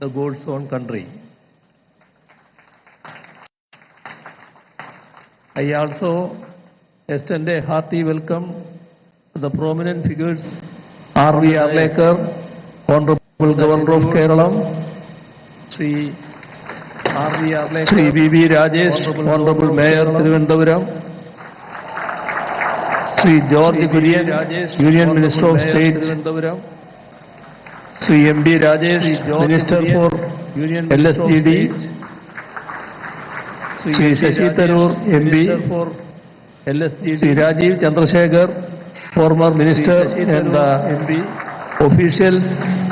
the God's own country. I also extend a hearty welcome to the prominent figures R.V. Arlekar, Honorable Governor of Kerala, Sri R.V. Arlekar, Sri V.V. Rajesh, Honorable Mayor Thiruvananthapuram, Sri George Kurian, Union Minister of State, Sri M.B. Rajesh, Minister for LSGD, Sri Shashi Tharoor, M.B., Sri Rajiv Chandrasekhar, former Minister, and the officials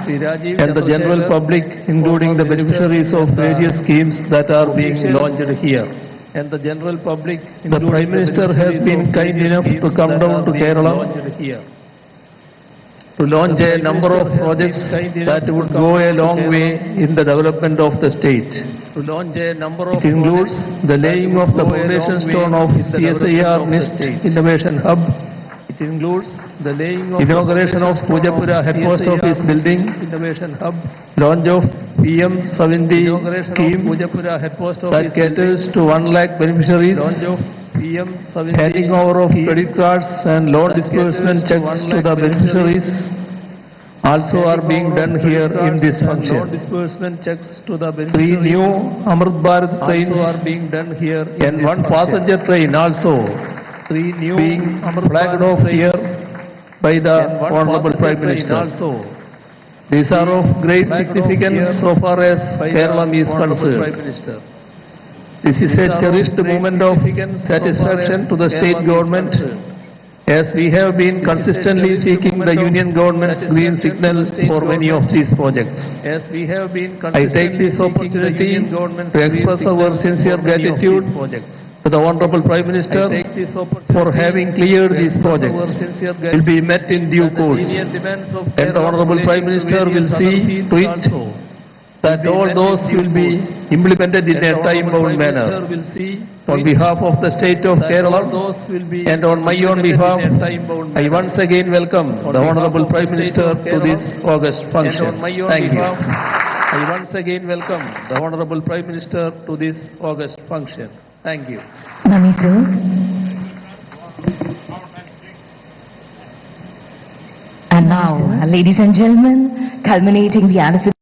and the general public, including the beneficiaries of various schemes that are being launched here. And the general public, the Prime Minister has been kind enough to come down to Kerala to launch a number of projects that would go a long way in the development of the state. It includes the laying of the foundation stone of CSIR NIST Innovation Hub. It includes the laying of inauguration of Pujapura Head Post Office building, Innovation Hub, launch of PM Savindi scheme that caters to 1 lakh beneficiaries, handing over of credit cards and loan disbursement checks to the beneficiaries also are being done here in this function. 3 new Amrit Bharat trains are being done here and 1 passenger train also being flagged off here by the Honorable Prime Minister. These are of great significance so far as Kerala is concerned. This is a cherished moment of satisfaction to the state government, as we have been consistently seeking the Union government's green signal for many of these projects. I take this opportunity to express our sincere gratitude to the Honorable Prime Minister for having cleared these projects. Will be met in due course, and the Honorable Prime Minister will see to it that all those will be implemented in a time-bound manner. On behalf of the state of Kerala and on my own behalf, I once again welcome the Honorable Prime Minister to this August function. Thank you. I once again welcome the Honorable Prime Minister to this August function. Thank you. Namaste. And now, ladies and gentlemen, culminating the anniversary.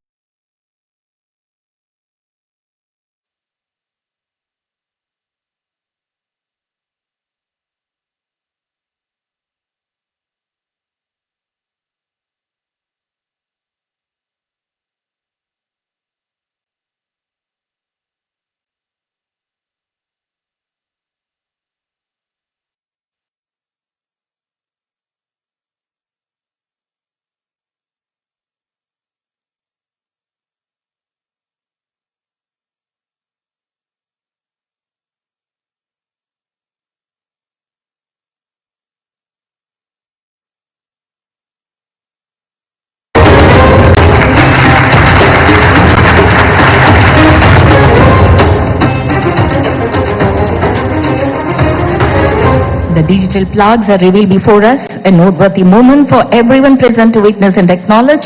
The digital plugs are revealed before us, a noteworthy moment for everyone present to witness and acknowledge.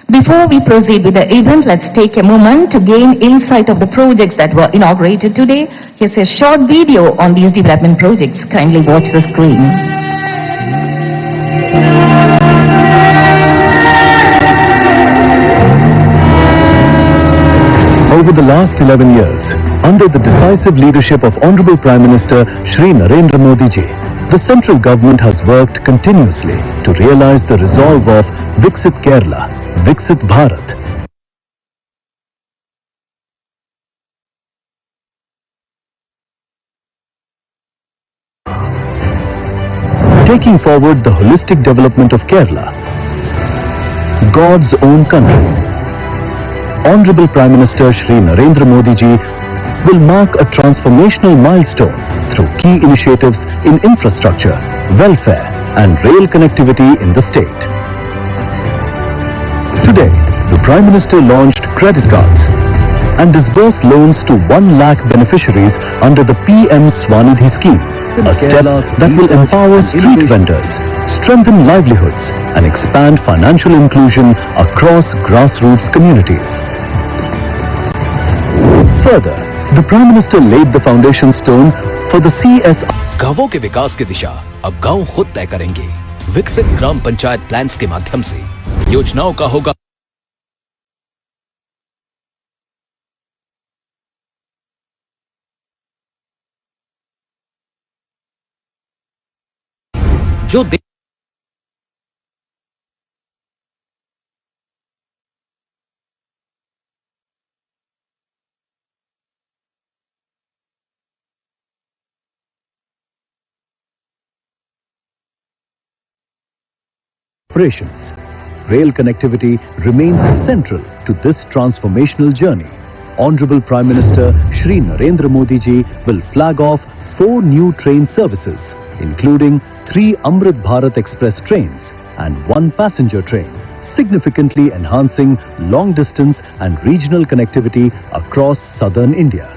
Before we proceed with the event, let's take a moment to gain insight of the projects that were inaugurated today. Here's a short video on these development projects. Kindly watch the screen. Over the last 11 years, under the decisive leadership of Honorable Prime Minister Shri Narendra Modi ji, the central government has worked continuously to realize the resolve of Viksit Kerala, Viksit Bharat. Taking forward the holistic development of Kerala, God's own country. Honorable Prime Minister Shri Narendra Modi ji will mark a transformational milestone through key initiatives in infrastructure, welfare and rail connectivity in the state. Today, the Prime Minister launched credit cards and disbursed loans to 1 lakh beneficiaries under the PM Swanidhi scheme, a step that will empower street vendors, strengthen livelihoods and expand financial inclusion across grassroots communities. Further, the Prime Minister laid the foundation stone for the CSR. गांवों के विकास की दिशा अब गांव खुद तय करेंगे। विकसित ग्राम panchayat plans के माध्यम से योजनाओं का होगा जो Operations. Rail connectivity remains central to this transformational journey. Honorable Prime Minister Shri Narendra Modi ji will flag off 4 new train services, including 3 Amrit Bharat Express trains and 1 passenger train, significantly enhancing long-distance and regional connectivity across southern India.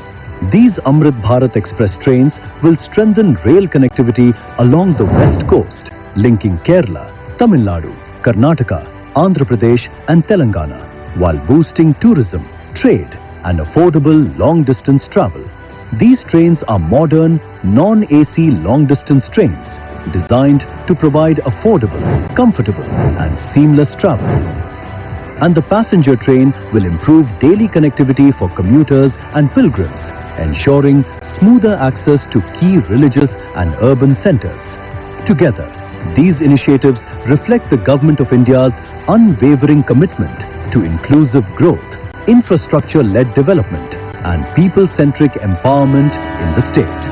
These Amrit Bharat Express trains will strengthen rail connectivity along the west coast, linking Kerala, Tamil Nadu, Karnataka, Andhra Pradesh and Telangana, while boosting tourism, trade and affordable long-distance travel. These trains are modern, non-AC long-distance trains designed to provide affordable, comfortable and seamless travel. And the passenger train will improve daily connectivity for commuters and pilgrims, ensuring smoother access to key religious and urban centers. Together, these initiatives reflect the Government of India's unwavering commitment to inclusive growth, infrastructure-led development and people-centric empowerment in the state.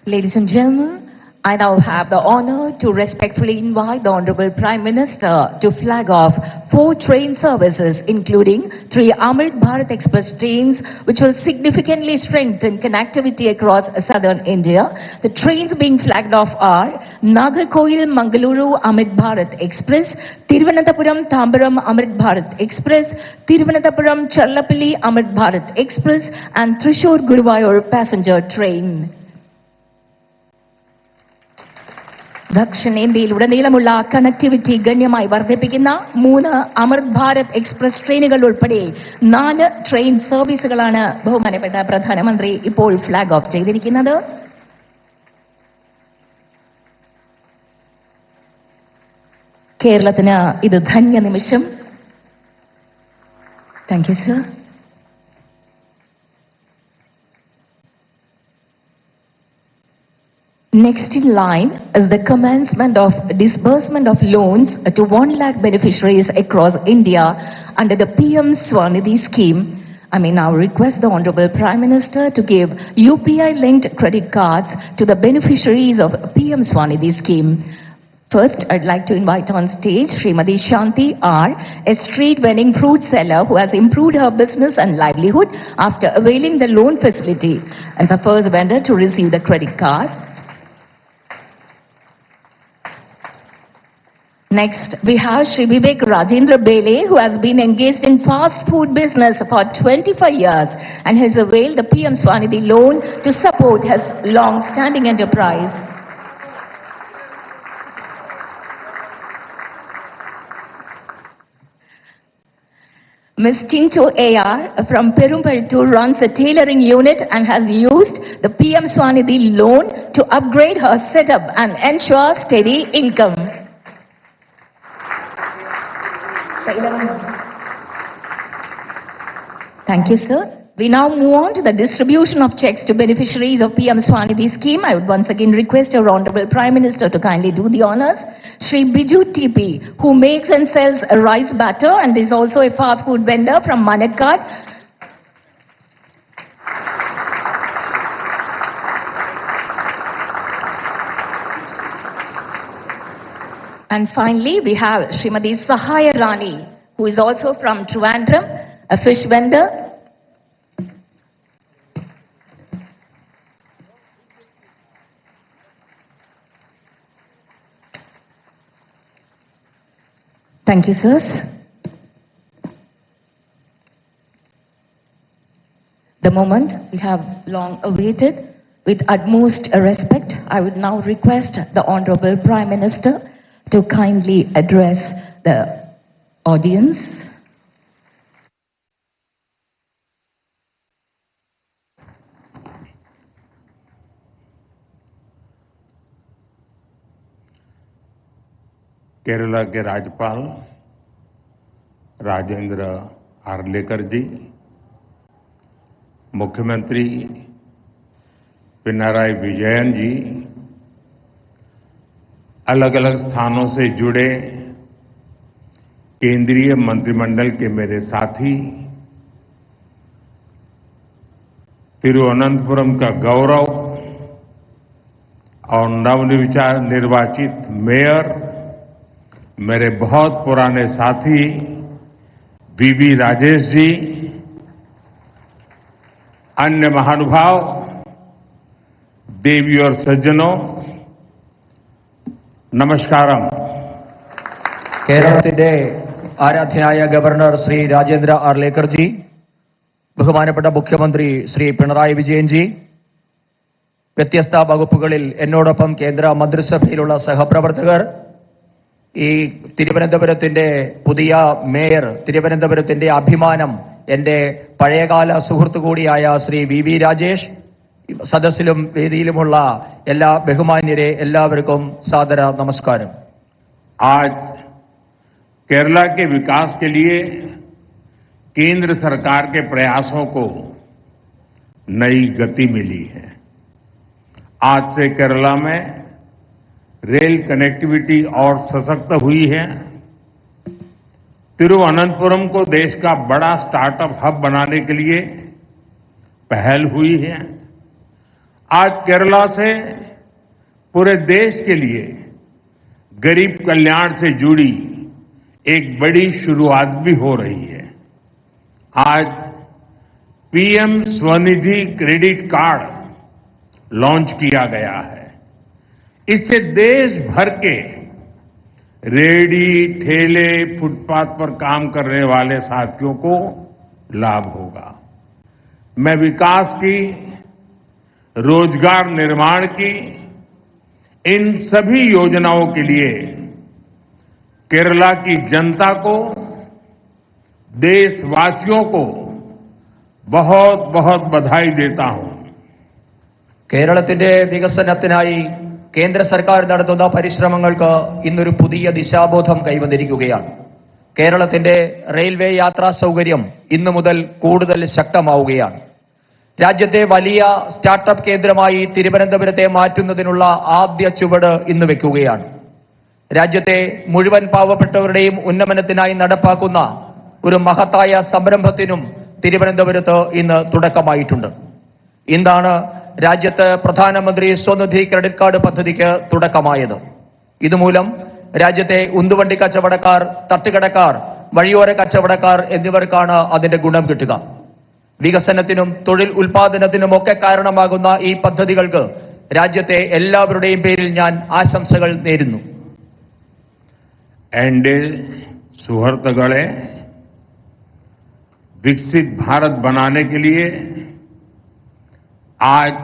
Ladies and gentlemen, I now have the honor to respectfully invite the Honorable Prime Minister to flag off 4 train services, including 3 Amrit Bharat Express trains, which will significantly strengthen connectivity across southern India. The trains being flagged off are Nagarkoil Mangaluru Amrit Bharat Express, Thiruvananthapuram Tambaram Amrit Bharat Express, Thiruvananthapuram Challapalli Amrit Bharat Express, and Thrissur Guruvayur passenger train. ദക്ഷിണേന്ത്യയിലുടനീളമുള്ള connectivity ഗണ്യമായി വർദ്ധിപ്പിക്കുന്ന 3 അമൃത് Bharat express ട്രെയിനുകൾ ഉൾപ്പെടെ 4 train സർവീസുകളാണ് ബഹുമാനപ്പെട്ട പ്രധാനമന്ത്രി ഇപ്പോൾ flag off ചെയ്തിരിക്കുന്നത്. കേരളത്തിന് ഇത് ധന്യ നിമിഷം. Thank you sir. Next in line is the commencement of disbursement of loans to 1 lakh beneficiaries across India under the PM Swanidhi scheme. I may now request the Honorable Prime Minister to give UPI-linked credit cards to the beneficiaries of PM Swanidhi scheme. First, I'd like to invite on stage Srimati Shanti R., a street vending fruit seller who has improved her business and livelihood after availing the loan facility, and the first vendor to receive the credit card. Next, we have Shri Vivek Rajendra Bele, who has been engaged in fast food business for 25 years and has availed the PM Swanidhi loan to support his long-standing enterprise. Ms. Chincho AR from Perumpaltur runs a tailoring unit and has used the PM Swanidhi loan to upgrade her setup and ensure steady income. Thank you, sir. We now move on to the distribution of checks to beneficiaries of PM Swanidhi scheme. I would once again request our Honorable Prime Minister to kindly do the honors. Shri Biju TP, who makes and sells a rice batter and is also a fast food vendor from Manakad. And finally, we have Srimati Sahaya Rani, who is also from Trivandrum, a fish vendor. Thank you, sirs. The moment we have long awaited. With utmost respect, I would now request the Honorable Prime Minister to kindly address the audience. Kerala के राज्यपाल राजेंद्र आर्लेकर जी, मुख्यमंत्री पिनराई विजयन जी, अलग अलग स्थानों से जुड़े केंद्रीय मंत्रिमंडल के मेरे साथी, तिरुवनंतपुरम का गौरव और नवनिर्वाचित मेयर, मेरे बहुत पुराने साथी वीवी राजेश जी, अन्य महानुभाव, देवी और सज्जनों, നമസ്കാരം. കേരളത്തിന്റെ ആരാധ്യനായ ഗവർണർ ശ്രീ രാജേന്ദ്ര ആർലേക്കർ ജി, ബഹുമാനപ്പെട്ട മുഖ്യമന്ത്രി ശ്രീ പിണറായി വിജയൻ ജി, വ്യത്യസ്ത വകുപ്പുകളിൽ എന്നോടൊപ്പം കേന്ദ്ര മന്ത്രിസഭയിലുള്ള സഹപ്രവർത്തകർ, ഈ തിരുവനന്തപുരത്തിന്റെ പുതിയ മേയർ, തിരുവനന്തപുരത്തിന്റെ അഭിമാനം, എന്റെ പഴയകാല സുഹൃത്തു കൂടിയായ ശ്രീ വി രാജേഷ്, സദസ്സിലും വേദിയിലുമുള്ള എല്ലാ ബഹുമാന്യരെ എല്ലാവർക്കും സാദര നമസ്കാരം. आज केरला के विकास के लिए केंद्र सरकार के प्रयासों को नई गति मिली है. आज से केरला में रेल कनेक्टिविटी और सशक्त हुई है. तिरुवनंतपुरम को देश का बड़ा स्टार्टअप हब बनाने के लिए पहल हुई है. आज केरला से पूरे देश के लिए गरीब कल्याण से जुड़ी एक बड़ी शुरुआत भी हो रही है. आज PM Svanidhi credit card launch किया गया है. इससे देश भर के रेहड़ी, ठेले, फुटपाथ पर काम करने वाले साथियों को लाभ होगा. मैं विकास की, रोजगार निर्माण की इन सभी योजनाओं के लिए केरला की जनता को, देशवासियों को बहुत बहुत बधाई देता हूं. കേരളത്തിന്റെ വികസനത്തിനായി കേന്ദ്ര സർക്കാർ നടത്തുന്ന പരിശ്രമങ്ങൾക്ക് ഇന്നൊരു പുതിയ ദിശാബോധം കൈവന്നിരിക്കുകയാണ്. കേരളത്തിന്റെ റെയിൽവേ യാത്രാ സൗകര്യം ഇന്നു മുതൽ കൂടുതൽ ശക്തമാവുകയാണ്. രാജ്യത്തെ വലിയ സ്റ്റാർട്ടപ്പ് കേന്ദ്രമായി തിരുവനന്തപുരത്തെ മാറ്റുന്നതിനുള്ള ആദ്യ ചുവട് ഇന്ന് വെക്കുകയാണ്. രാജ്യത്തെ മുഴുവൻ പാവപ്പെട്ടവരുടെയും ഉന്നമനത്തിനായി നടപ്പാക്കുന്ന ഒരു മഹത്തായ സംരംഭത്തിനും തിരുവനന്തപുരത്ത് ഇന്ന് തുടക്കമായിട്ടുണ്ട്. ഇന്നാണ് രാജ്യത്ത് പ്രധാനമന്ത്രി സ്വനിധി ക്രെഡിറ്റ് കാർഡ് പദ്ധതിക്ക് തുടക്കമായത്. ഇതുമൂലം രാജ്യത്തെ ഉന്തുവണ്ടി കച്ചവടക്കാർ, തട്ടുകടക്കാർ, വഴിയോര കച്ചവടക്കാർ എന്നിവർക്കാണ് അതിന്റെ ഗുണം കിട്ടുക. വികസനത്തിനും തൊഴിൽ ഉൽപാദനത്തിനുമൊക്കെ കാരണമാകുന്ന ഈ പദ്ധതികൾക്ക് രാജ്യത്തെ എല്ലാവരുടെയും പേരിൽ ഞാൻ ആശംസകൾ നേരുന്നു. एंडे सुहृतगणे, विकसित भारत बनाने के लिए आज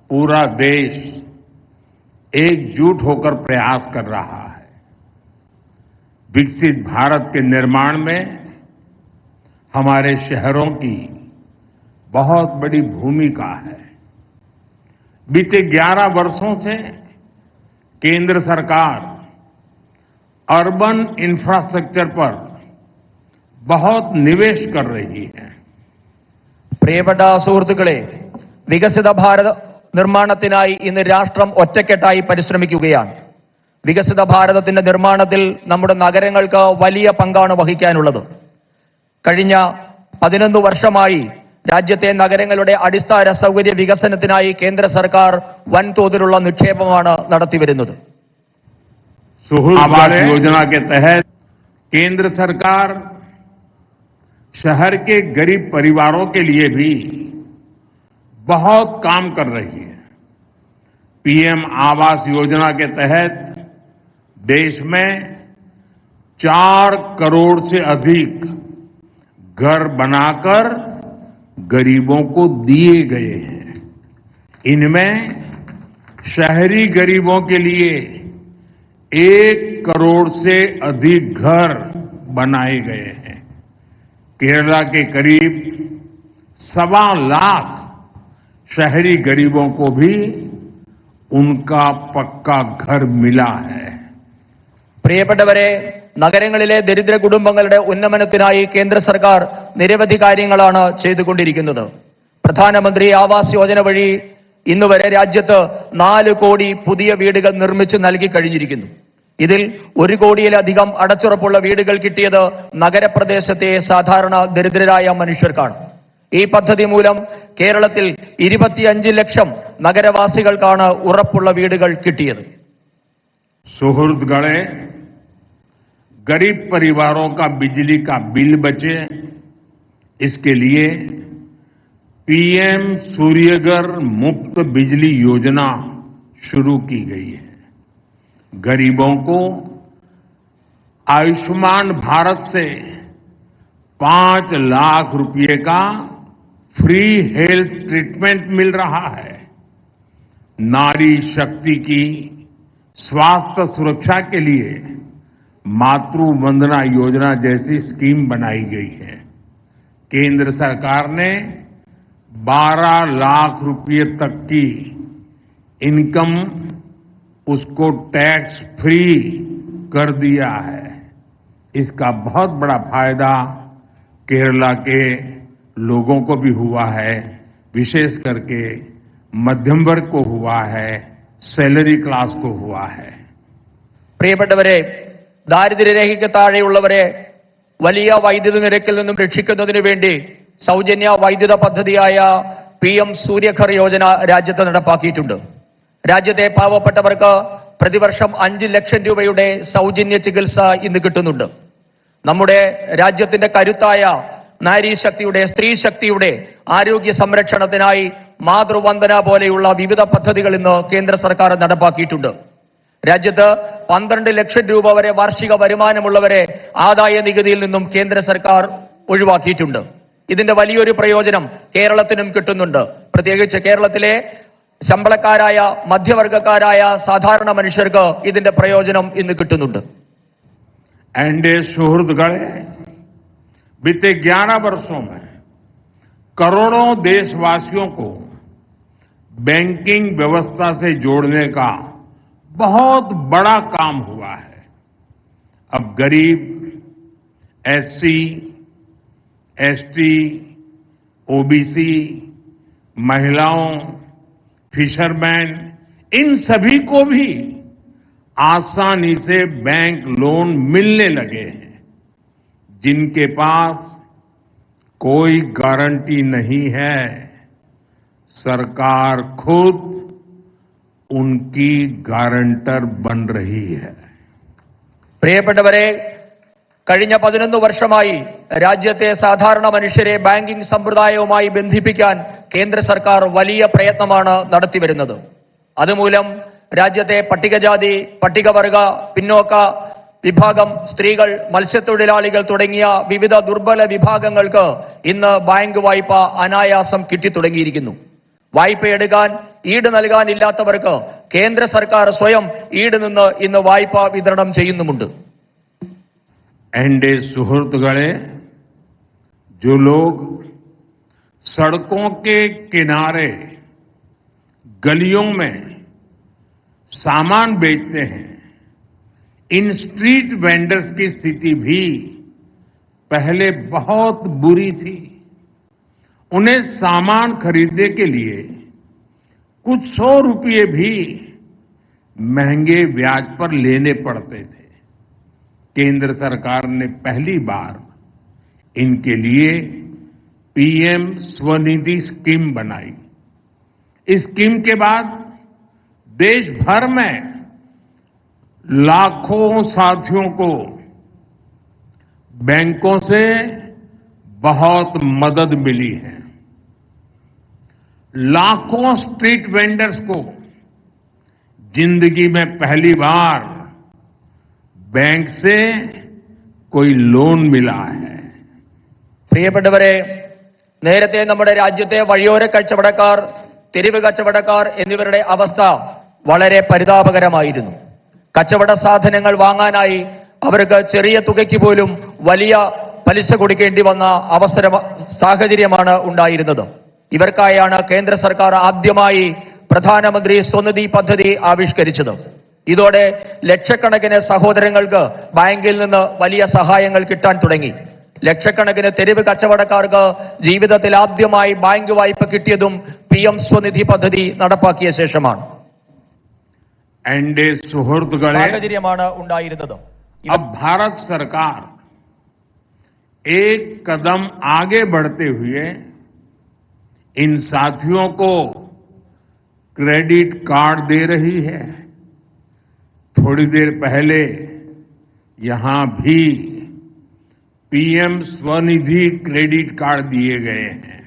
पूरा देश एकजुट होकर प्रयास कर रहा है. विकसित भारत के निर्माण में हमारे शहरों की बहुत बड़ी भूमिका है. बीते 11 वर्षों से केंद्र सरकार अर्बन इंफ्रास्ट्रक्चर पर बहुत निवेश कर रही है. പ്രിയപ്പെട്ട സുഹൃത്തുക്കളെ, വികസിത ഭാരത നിർമ്മാണത്തിനായി ഇന്ന് രാഷ്ട്രം ഒറ്റക്കെട്ടായി പരിശ്രമിക്കുകയാണ്. വികസിത ഭാരതത്തിന്റെ നിർമ്മാണത്തിൽ നമ്മുടെ നഗരങ്ങൾക്ക് വലിയ പങ്കാണ് വഹിക്കാനുള്ളത്. കഴിഞ്ഞ 11 വർഷമായി രാജ്യത്തെ നഗരങ്ങളുടെ അടിസ്ഥാന സൗകര്യ വികസനത്തിനായി കേന്ദ്ര സർക്കാർ വൻതോതിലുള്ള നിക്ഷേപമാണ് നടത്തിവരുന്നത്. आवास योजना के तहत केंद्र सरकार शहर के गरीब परिवारों के लिए भी बहुत काम कर रही है. पीएम आवास योजना के तहत देश में 4 करोड़ से अधिक घर बनाकर गरीबों को दिए गए हैं. इनमें शहरी गरीबों के लिए 1 करोड़ से अधिक घर बनाए गए हैं। केरला के करीब 1.25 लाख शहरी गरीबों को भी उनका पक्का घर मिला है। പ്രിയപ്പെട്ടവരെ, നഗരങ്ങളിലെ ദരിദ്ര കുടുംബങ്ങളുടെ ഉന്നമനത്തിനായി കേന്ദ്ര സർക്കാർ നിരവധി കാര്യങ്ങളാണ് ചെയ്തുകൊണ്ടിരിക്കുന്നത്. പ്രധാനമന്ത്രി ആവാസ് യോജന വഴി ഇന്നുവരെ രാജ്യത്ത് 4 കോടി പുതിയ വീടുകൾ നിർമ്മിച്ചു നൽകി കഴിഞ്ഞിരിക്കുന്നു. ഇതിൽ 1 കോടിയിലധികം അടച്ചുറപ്പുള്ള വീടുകൾ കിട്ടിയത് നഗരപ്രദേശത്തെ സാധാരണ ദരിദ്രരായ മനുഷ്യർക്കാണ്. ഈ പദ്ധതി മൂലം കേരളത്തിൽ 25 ലക്ഷം നഗരവാസികൾക്കാണ് ഉറപ്പുള്ള വീടുകൾ കിട്ടിയത്. सुहृदगणे, गरीब परिवारों का बिजली का बिल बचे, इसके लिए पीएम सूर्यघर मुफ्त बिजली योजना शुरू की गई है। गरीबों को आयुष्मान भारत से 5 लाख रुपए का फ्री हेल्थ ट्रीटमेंट मिल रहा है। नारी शक्ति की स्वास्थ्य सुरक्षा के लिए मातृ वंदना योजना जैसी स्कीम बनाई गई है। केंद्र सरकार ने 12 लाख रुपए तक की इनकम उसको टैक्स फ्री कर दिया है। इसका बहुत बड़ा फायदा केरला के लोगों को भी हुआ है, विशेष करके मध्यम वर्ग को हुआ है, सैलरी क्लास को हुआ है। പ്രിയപ്പെട്ടവരെ, ദാരിദ്ര്യരേഖയ്ക്ക് താഴെയുള്ളവരെ വലിയ വൈദ്യുത നിരക്കിൽ നിന്നും രക്ഷിക്കുന്നതിന് വേണ്ടി സൗജന്യ വൈദ്യുത പദ്ധതിയായ PM സൂര്യഘർ യോജന രാജ്യത്ത് നടപ്പാക്കിയിട്ടുണ്ട്. രാജ്യത്തെ പാവപ്പെട്ടവർക്ക് പ്രതിവർഷം 5 ലക്ഷം രൂപയുടെ സൗജന്യ ചികിത്സ ഇന്ന് കിട്ടുന്നുണ്ട്. നമ്മുടെ രാജ്യത്തിന്റെ കരുത്തായ നാരീശക്തിയുടെ, സ്ത്രീ ശക്തിയുടെ ആരോഗ്യ സംരക്ഷണത്തിനായി മാതൃവന്ദന പോലെയുള്ള വിവിധ പദ്ധതികൾ ഇന്ന് കേന്ദ്ര സർക്കാർ നടപ്പാക്കിയിട്ടുണ്ട്. രാജ്യത്ത് 12 ലക്ഷം രൂപ വരെ വാർഷിക വരുമാനമുള്ളവരെ ആദായ നികുതിയിൽ നിന്നും കേന്ദ്ര സർക്കാർ ഒഴിവാക്കിയിട്ടുണ്ട്. ഇതിന്റെ വലിയൊരു പ്രയോജനം കേരളത്തിനും കിട്ടുന്നുണ്ട്. പ്രത്യേകിച്ച് കേരളത്തിലെ ശമ്പളക്കാരായ, മധ്യവർഗക്കാരായ സാധാരണ മനുഷ്യർക്ക് ഇതിന്റെ പ്രയോജനം ഇന്ന് കിട്ടുന്നുണ്ട്. एनडीए सुहृदगणे, बीते 11 वर्षों में करोड़ों देशवासियों को बैंकिंग व्यवस्था से जोड़ने का बहुत बड़ा काम हुआ है। अब गरीब, SC, ST, OBC, महिलाओं, फिशरमैन, इन सभी को भी आसानी से बैंक लोन मिलने लगे हैं। जिनके पास कोई गारंटी नहीं है, सरकार खुद उनकी गारंटर बन रही है। പ്രിയപ്പെട്ടവരെ, കഴിഞ്ഞ 11 വർഷമായി രാജ്യത്തെ സാധാരണ മനുഷ്യരെ ബാങ്കിംഗ് സമ്പ്രദായവുമായി ബന്ധിപ്പിക്കാൻ കേന്ദ്ര സർക്കാർ വലിയ പ്രയത്നമാണ് നടത്തിവരുന്നത്. അതുമൂലം രാജ്യത്തെ പട്ടികജാതി, പട്ടികവർഗ, പിന്നോക്ക വിഭാഗം, സ്ത്രീകൾ, മത്സ്യത്തൊഴിലാളികൾ തുടങ്ങിയ വിവിധ ദുർബല വിഭാഗങ്ങൾക്ക് ഇന്ന് ബാങ്ക് വായ്പ അനായാസം കിട്ടിത്തുടങ്ങിയിരിക്കുന്നു. വായ്പയെടുക്കാൻ ഈട് നൽകാനില്ലാത്തവർക്ക് കേന്ദ്ര സർക്കാർ സ്വയം ഈട് നിന്ന് ഇന്ന് വായ്പ വിതരണം ചെയ്യുന്നുമുണ്ട്. एनडीए सुहृदगणे, जो लोग सड़कों के किनारे, गलियों में सामान बेचते हैं, इन स्ट्रीट वेंडर्स की स्थिति भी पहले बहुत बुरी थी। उन्हें सामान खरीदने के लिए कुछ 100 रुपये भी महंगे ब्याज पर लेने पड़ते थे। केंद्र सरकार ने पहली बार इनके लिए PM स्वनिधि स्कीम बनाई। इस स्कीम के बाद देश भर में लाखों साथियों को बैंकों से बहुत मदद मिली है। लाखों स्ट्रीट वेंडर्स को जिंदगी में पहली बार बैंक से कोई लोन मिला है। പ്രിയപ്പെട്ടവരെ, നേരത്തെ നമ്മുടെ രാജ്യത്തെ വഴിയോര കച്ചവടക്കാർ, തെരുവ് കച്ചവടക്കാർ എന്നിവരുടെ അവസ്ഥ വളരെ പരിതാപകരമായിരുന്നു. കച്ചവട സാധനങ്ങൾ വാങ്ങാനായി അവർക്ക് ചെറിയ തുകയ്ക്ക് പോലും വലിയ പലിശ കൊടുക്കേണ്ടി വന്ന സാഹചര്യമാണ് ഉണ്ടായിരുന്നത്. ഇവർക്കായാണ് കേന്ദ്ര സർക്കാർ ആദ്യമായി പ്രധാനമന്ത്രി സ്വനിധി പദ്ധതി ആവിഷ്കരിച്ചത്. ഇതോടെ ലക്ഷക്കണക്കിന് സഹോദരങ്ങൾക്ക് ബാങ്കിൽ നിന്ന് വലിയ സഹായങ്ങൾ കിട്ടാൻ തുടങ്ങി. ലക്ഷക്കണക്കിന് തെരുവ് കച്ചവടക്കാർക്ക് ജീവിതത്തിൽ ആദ്യമായി ബാങ്ക് വായ്പ കിട്ടിയതും PM സ്വനിധി പദ്ധതി നടപ്പാക്കിയ ശേഷമാണ്. സാഹചര്യമാണ് ഉണ്ടായിരുന്നത്. अब भारत सरकार एक कदम आगे बढ़ते हुए इन साथियों को क्रेडिट कार्ड दे रही है. थोड़ी देर पहले यहां भी PM स्वनिधि क्रेडिट कार्ड दिए गए हैं.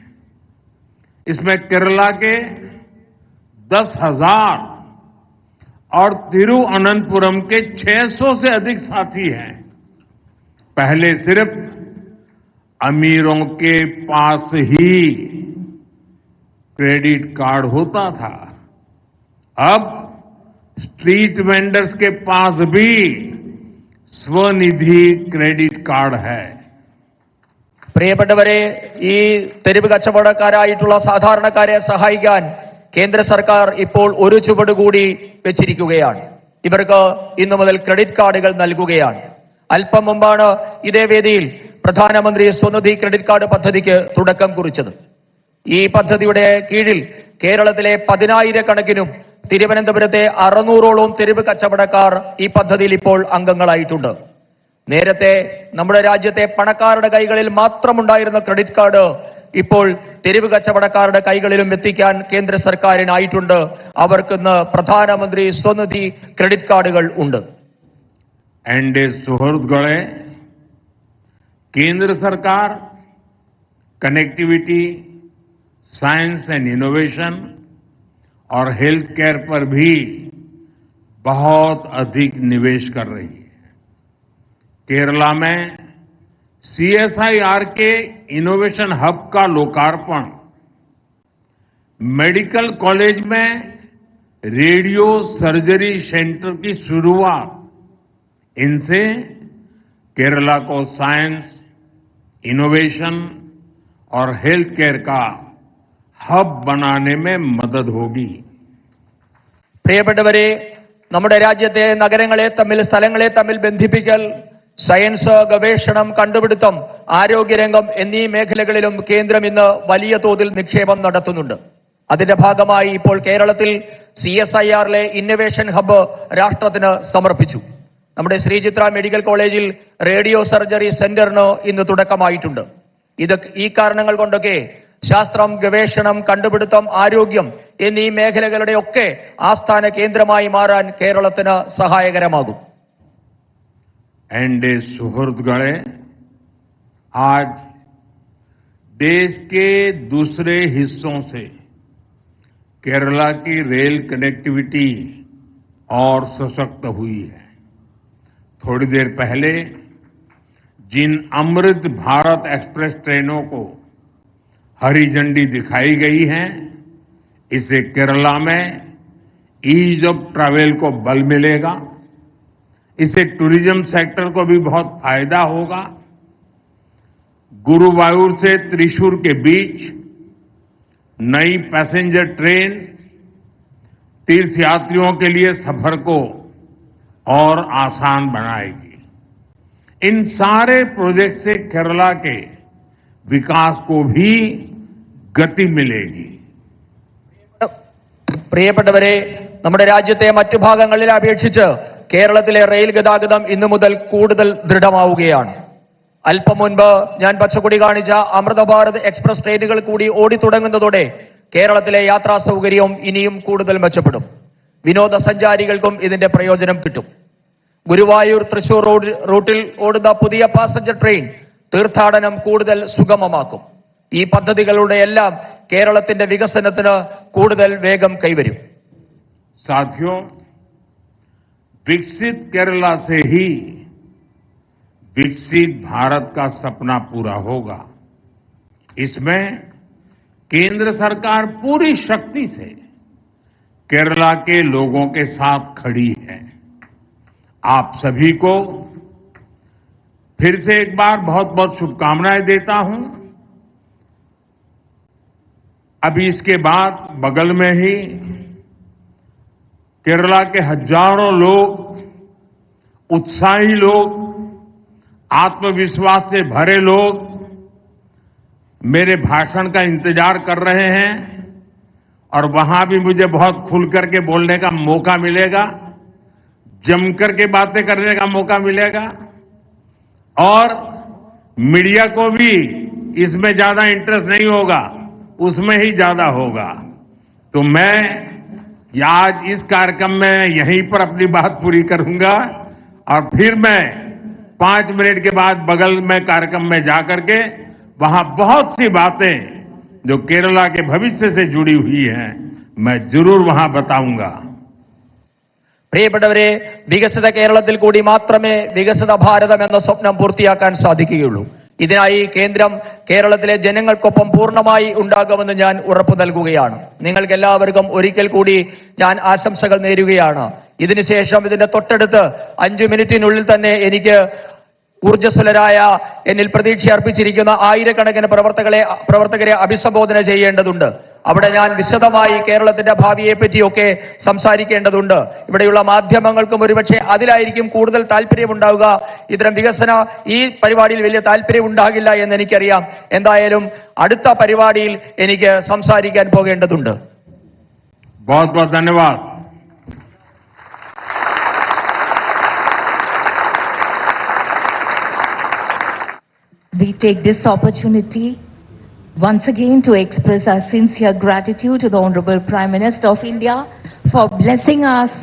इसमें केरला के 10,000 और तिरुवनंतपुरम के 600 से अधिक साथी हैं. पहले सिर्फ अमीरों के पास ही क्रेडिट कार्ड होता था. अब स्ट्रीट वेंडर्स के पास भी स्वनिधि क्रेडिट कार्ड है. പ്രിയപ്പെട്ടവരെ, ഈ തെരുവ് കച്ചവടക്കാരായിട്ടുള്ള സാധാരണക്കാരെ സഹായിക്കാൻ കേന്ദ്ര സർക്കാർ ഇപ്പോൾ ഒരു ചുവട് കൂടി വെച്ചിരിക്കുകയാണ്. ഇവർക്ക് ഇന്നു മുതൽ ക്രെഡിറ്റ് കാർഡുകൾ നൽകുകയാണ്. അല്പം മുമ്പാണ് ഇതേ വേദിയിൽ പ്രധാനമന്ത്രി സ്വനിധി ക്രെഡിറ്റ് കാർഡ് പദ്ധതിക്ക് തുടക്കം കുറിച്ചത്. ഈ പദ്ധതിയുടെ കീഴിൽ കേരളത്തിലെ 10,000-കണക്കിനും തിരുവനന്തപുരത്തെ 600ഓളം തെരുവ് കച്ചവടക്കാർ ഈ പദ്ധതിയിൽ ഇപ്പോൾ അംഗങ്ങളായിട്ടുണ്ട്. നേരത്തെ നമ്മുടെ രാജ്യത്തെ പണക്കാരുടെ കൈകളിൽ മാത്രമുണ്ടായിരുന്ന ക്രെഡിറ്റ് കാർഡ് ഇപ്പോൾ തെരുവ് കച്ചവടക്കാരുടെ കൈകളിലും എത്തിക്കാൻ കേന്ദ്ര സർക്കാരിനായിട്ടുണ്ട്. അവർക്കിന്ന് പ്രധാനമന്ത്രി സ്വനിധി ക്രെഡിറ്റ് കാർഡുകൾ ഉണ്ട്. एंडे सुहृदगळे, केंद्र सरकार कनेक्टिविटी, साइंस एंड इनोवेशन और हेल्थ केयर पर भी बहुत अधिक निवेश कर रही है. केरला में CSIR के इनोवेशन हब का लोकार्पण, मेडिकल कॉलेज में रेडियो सर्जरी सेंटर की शुरुआत, इनसे केरला को साइंस, इनोवेशन और हेल्थ केयर का हब बनाने में मदद होगी. പ്രിയപ്പെട്ടവരെ, നമ്മുടെ രാജ്യത്തെ നഗരങ്ങളെ തമ്മിൽ, സ്ഥലങ്ങളെ തമ്മിൽ ബന്ധിപ്പിക്കൽ, സയൻസ്, ഗവേഷണം, കണ്ടുപിടുത്തം, ആരോഗ്യരംഗം എന്നീ മേഖലകളിലും കേന്ദ്രം ഇന്ന് വലിയ തോതിൽ നിക്ഷേപം നടത്തുന്നുണ്ട്. അതിന്റെ ഭാഗമായി ഇപ്പോൾ കേരളത്തിൽ CSIRലെ ഇന്നൊവേഷൻ ഹബ്ബ് രാഷ്ട്രത്തിന് സമർപ്പിച്ചു. നമ്മുടെ ശ്രീചിത്ര മെഡിക്കൽ കോളേജിൽ റേഡിയോ സർജറി സെന്ററിന് ഇന്ന് തുടക്കമായിട്ടുണ്ട്. ഈ കാരണങ്ങൾ കൊണ്ടൊക്കെ ശാസ്ത്രം, ഗവേഷണം, കണ്ടുപിടുത്തം, ആരോഗ്യം എന്നീ മേഖലകളുടെ ഒക്കെ ആസ്ഥാന കേന്ദ്രമായി മാറാൻ കേരളത്തിന് സഹായകരമാകും. एंडे सुहृदगळे, आज देश के दूसरे हिस्सों से केरला की रेल कनेक्टिविटी और सशक्त हुई है. थोड़ी देर पहले जिन अमृत भारत एक्सप्रेस ट्रेनों को हरी झंडी दिखाई गई है, इससे केरला में ईज ऑफ ट्रैवल को बल मिलेगा. इससे टूरिज्म सेक्टर को भी बहुत फायदा होगा. गुरुवायूर से त्रिशूर के बीच नई पैसेंजर ट्रेन तीर्थयात्रियों के लिए सफर को और आसान बनाएगी. इन सारे प्रोजेक्ट से केरला के विकास को भी गति मिलेगी. പ്രിയപ്പെട്ടവരെ, നമ്മുടെ രാജ്യത്തെ മറ്റു ഭാഗങ്ങളിൽ അപേക്ഷിച്ച് കേരളത്തിലെ റെയിൽ ഗതാഗതം ഇന്നു മുതൽ കൂടുതൽ ദൃഢമാവുകയാണ്. അല്പം മുൻപ് ഞാൻ പച്ചക്കൊടി കാണിച്ച അമൃത ഭാരത് എക്സ്പ്രസ് ട്രെയിനുകൾ കൂടി ഓടിത്തുടങ്ങുന്നതോടെ കേരളത്തിലെ യാത്രാ സൗകര്യവും ഇനിയും കൂടുതൽ മെച്ചപ്പെടും. വിനോദസഞ്ചാരികൾക്കും ഇതിന്റെ പ്രയോജനം കിട്ടും. ഗുരുവായൂർ തൃശൂർ റൂട്ടിൽ ഓടുന്ന പുതിയ പാസഞ്ചർ ട്രെയിൻ തീർത്ഥാടനം കൂടുതൽ സുഗമമാക്കും. ഈ പദ്ധതികളുടെ എല്ലാം കേരളത്തിന്റെ വികസനത്തിന് കൂടുതൽ വേഗം കൈവരും. साथियों, विकसित केरला से ही विकसित भारत का सपना पूरा होगा. इसमें केंद्र सरकार पूरी शक्ति से केरला के लोगों के साथ खड़ी है. आप सभी को फिर से एक बार बहुत बहुत शुभकामनाएं देता हूं। अभी इसके बाद बगल में ही केरला के हजारों लोग, उत्साही लोग, आत्मविश्वास से भरे लोग मेरे भाषण का इंतजार कर रहे हैं और वहां भी मुझे बहुत खुल करके बोलने का मौका मिलेगा, जमकर के बातें करने का मौका मिलेगा और मीडिया को भी इसमें ज्यादा इंटरेस्ट नहीं होगा, उसमें ही ज्यादा होगा। तो मैं आज इस कार्यक्रम में यहीं पर अपनी बात पूरी करूंगा और फिर मैं 5 मिनट के बाद बगल में कार्यक्रम में जाकर के वहां बहुत सी बातें जो केरला के भविष्य से जुड़ी हुई हैं मैं जरूर वहां बताऊंगा। പ്രിയപ്പെട്ടവരെ, വികസിത കേരളത്തിൽ കൂടി മാത്രമേ വികസിത ഭാരതം എന്ന സ്വപ്നം പൂർത്തിയാക്കാൻ സാധിക്കുകയുള്ളൂ. ഇതിനായി കേന്ദ്രം കേരളത്തിലെ ജനങ്ങൾക്കൊപ്പം പൂർണ്ണമായി ഉണ്ടാകുമെന്ന് ഞാൻ ഉറപ്പു നൽകുകയാണ്. നിങ്ങൾക്ക് എല്ലാവർക്കും ഒരിക്കൽ കൂടി ഞാൻ ആശംസകൾ നേരുകയാണ്. ഇതിനുശേഷം ഇതിന്റെ തൊട്ടടുത്ത് 5 മിനിറ്റിനുള്ളിൽ തന്നെ എനിക്ക് ഊർജ്ജസ്വലരായ എന്നിൽ പ്രതീക്ഷ അർപ്പിച്ചിരിക്കുന്ന ആയിരക്കണക്കിന് പ്രവർത്തകരെ അഭിസംബോധന ചെയ്യേണ്ടതുണ്ട്. അവിടെ ഞാൻ വിശദമായി കേരളത്തിന്റെ ഭാവിയെ പറ്റിയൊക്കെ സംസാരിക്കേണ്ടതുണ്ട്. ഇവിടെയുള്ള മാധ്യമങ്ങൾക്കും ഒരുപക്ഷെ അതിലായിരിക്കും കൂടുതൽ താല്പര്യമുണ്ടാവുക. ഇത്തരം ഈ പരിപാടിയിൽ വലിയ താല്പര്യം ഉണ്ടാകില്ല എന്ന് എനിക്കറിയാം. എന്തായാലും അടുത്ത പരിപാടിയിൽ എനിക്ക് സംസാരിക്കാൻ പോകേണ്ടതുണ്ട്. बहुत बहुत धन्यवाद। We take this opportunity once again to express our sincere gratitude to the Honorable Prime Minister of India for blessing us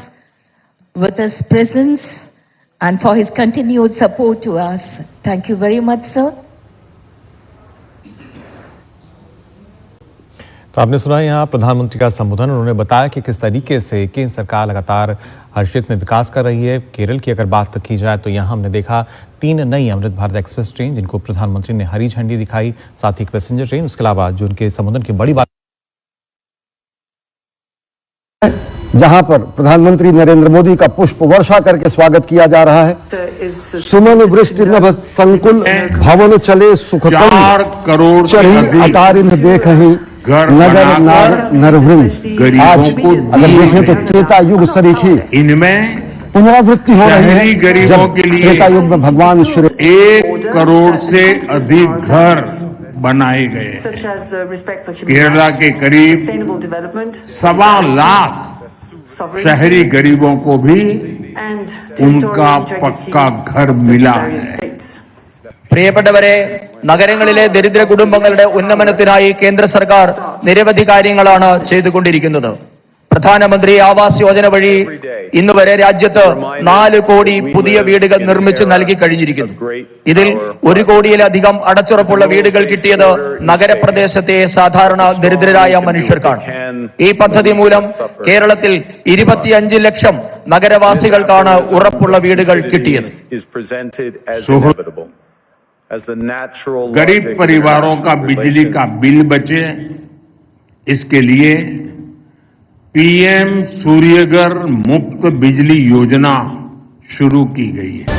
with his presence and for his continued support to us. Thank you very much, sir. तो आपने सुना यहाँ प्रधानमंत्री का संबोधन। उन्होंने बताया कि किस तरीके से केंद्र सरकार लगातार हर क्षेत्र में विकास कर रही है। केरल की अगर बात की जाए तो यहाँ हमने देखा 3 नई अमृत भारत एक्सप्रेस ट्रेन जिनको प्रधानमंत्री ने हरी झंडी दिखाई, साथ ही एक पैसेंजर ट्रेन। उसके अलावा जो उनके संबोधन की बड़ी बात, जहां पर प्रधानमंत्री नरेंद्र मोदी का पुष्प वर्षा करके स्वागत किया जा रहा है। सुमन वृष्टि नभ संकुल भवन चले सुखकरी 4 करोड़ चढ़ी अटारिन देखहि नगर नार नरवृंद। आज अगर देखें तो त्रेता युग सरीखी इनमें पुनरावृत्ति हो रही है गरीबों के लिए त्रेता युग में भगवान श्री 1 करोड़ से अधिक घर बनाए गए। केरला के करीब 1.25 लाख शहरी गरीबों को भी उनका पक्का घर मिला है। പ്രിയപ്പെട്ടവരെ, നഗരങ്ങളിലെ ദരിദ്ര കുടുംബങ്ങളുടെ ഉന്നമനത്തിനായി കേന്ദ്ര സർക്കാർ നിരവധി കാര്യങ്ങളാണ് ചെയ്തുകൊണ്ടിരിക്കുന്നത്. പ്രധാനമന്ത്രി ആവാസ് യോജന വഴി ഇന്ന് വരെ രാജ്യത്ത് 4 കോടി പുതിയ വീടുകൾ നിർമ്മിച്ചു നൽകി കഴിഞ്ഞിരിക്കുന്നു. ഇതിൽ 1 കോടിയിലധികം അടച്ചുറപ്പുള്ള വീടുകൾ കിട്ടിയത് നഗരപ്രദേശത്തെ സാധാരണ ദരിദ്രരായ മനുഷ്യർക്കാണ്. ഈ പദ്ധതി മൂലം കേരളത്തിൽ 25 ലക്ഷം നഗരവാസികൾക്കാണ് ഉറപ്പുള്ള വീടുകൾ കിട്ടിയത്. गरीब परिवारों का बिजली का बिल बचे, इसके लिए पीएम सूर्यघर मुफ्त बिजली योजना शुरू की गई है।